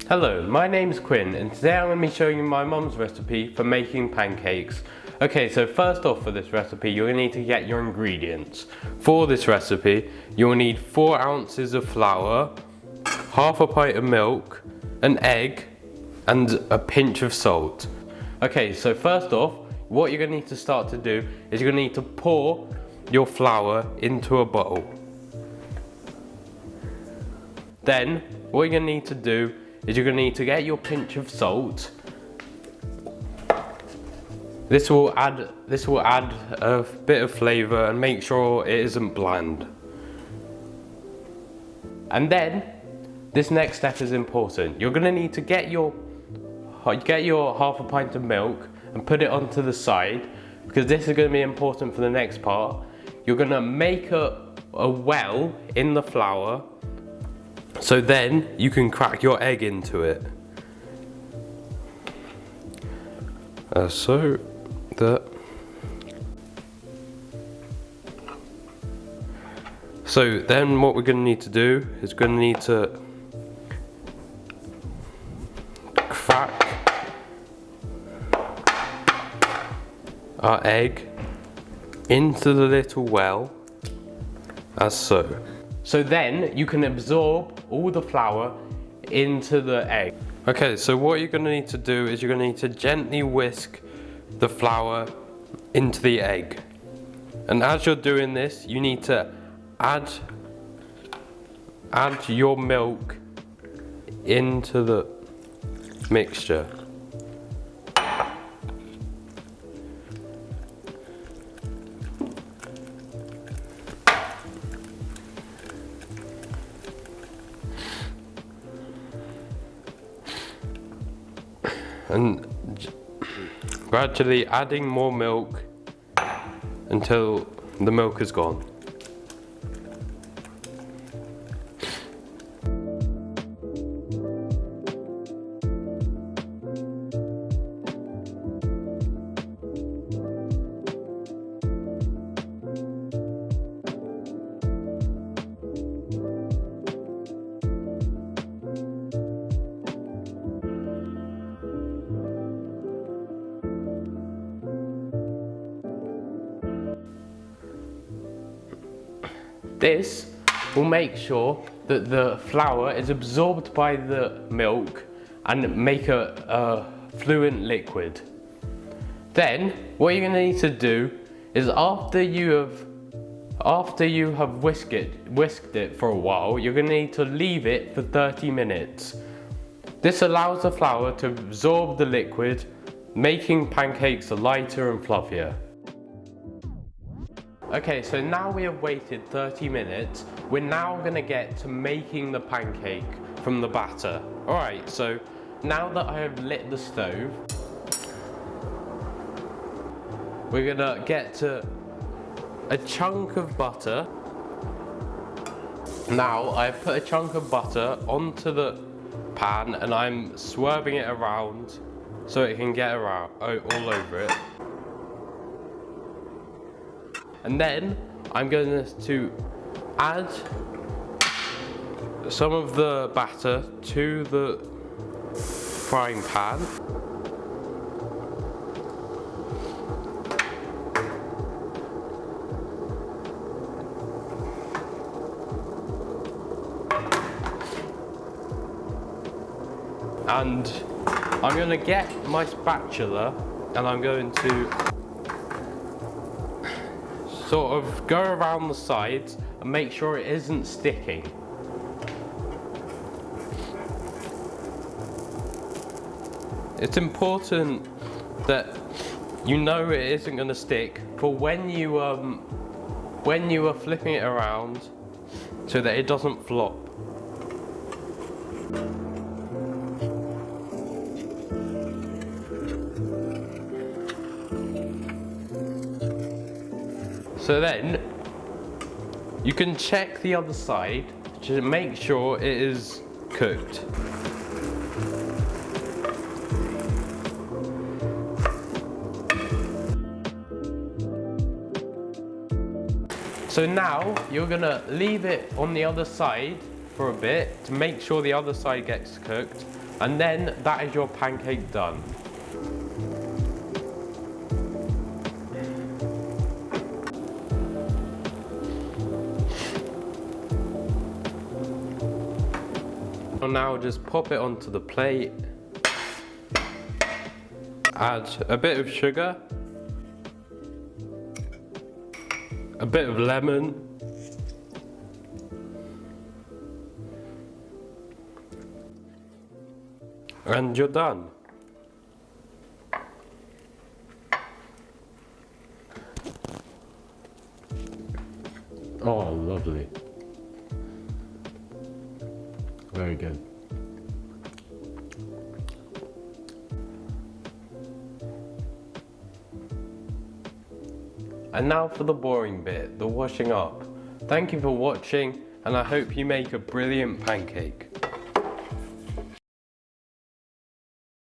Hello, my name's Quinn and today I'm going to be showing you my mum's recipe for making pancakes. Okay, so first off for this recipe you're going to need to get your ingredients. For this recipe you'll need 4 ounces of flour, half a pint of milk, an egg and a pinch of salt. Okay, so first off what you're going to need to start to do is you're going to need to pour your flour into a bowl. Then what you're going to need to do is you're going to need to get your pinch of salt. This will add a bit of flavour and make sure it isn't bland. And then this next step is important. You're going to need to get your half a pint of milk and put it onto the side, because this is going to be important for the next part. You're going to make a well in the flour, so then you can crack your egg into it. So then what we're going to need to do is going to need to crack our egg into the little well, as so. So then you can absorb all the flour into the egg. Okay, so what you're going to need to do is you're going to need to gently whisk the flour into the egg. And as you're doing this, you need to add your milk into the mixture. And gradually adding more milk until the milk is gone. This will make sure that the flour is absorbed by the milk and make a fluent liquid. Then what you're going to need to do is after you have whisked it for a while, you're going to need to leave it for 30 minutes. This allows the flour to absorb the liquid, making pancakes lighter and fluffier. Okay, so now we have waited 30 minutes, we're now going to get to making the pancake from the batter. Alright, so now that I have lit the stove, we're going to get to a chunk of butter. Now I've put a chunk of butter onto the pan and I'm swerving it around so it can get around all over it. And then I'm going to add some of the batter to the frying pan. And I'm going to get my spatula and I'm going to sort of go around the sides and make sure it isn't sticking. It's important that you know it isn't going to stick for when you are flipping it around so that it doesn't flop. So then you can check the other side to make sure it is cooked. So now you're gonna leave it on the other side for a bit to make sure the other side gets cooked. And then that is your pancake done. Now just pop it onto the plate. Add a bit of sugar, a bit of lemon, and you're done. Oh, lovely. Very good. And now for the boring bit, the washing up. Thank you for watching, and I hope you make a brilliant pancake.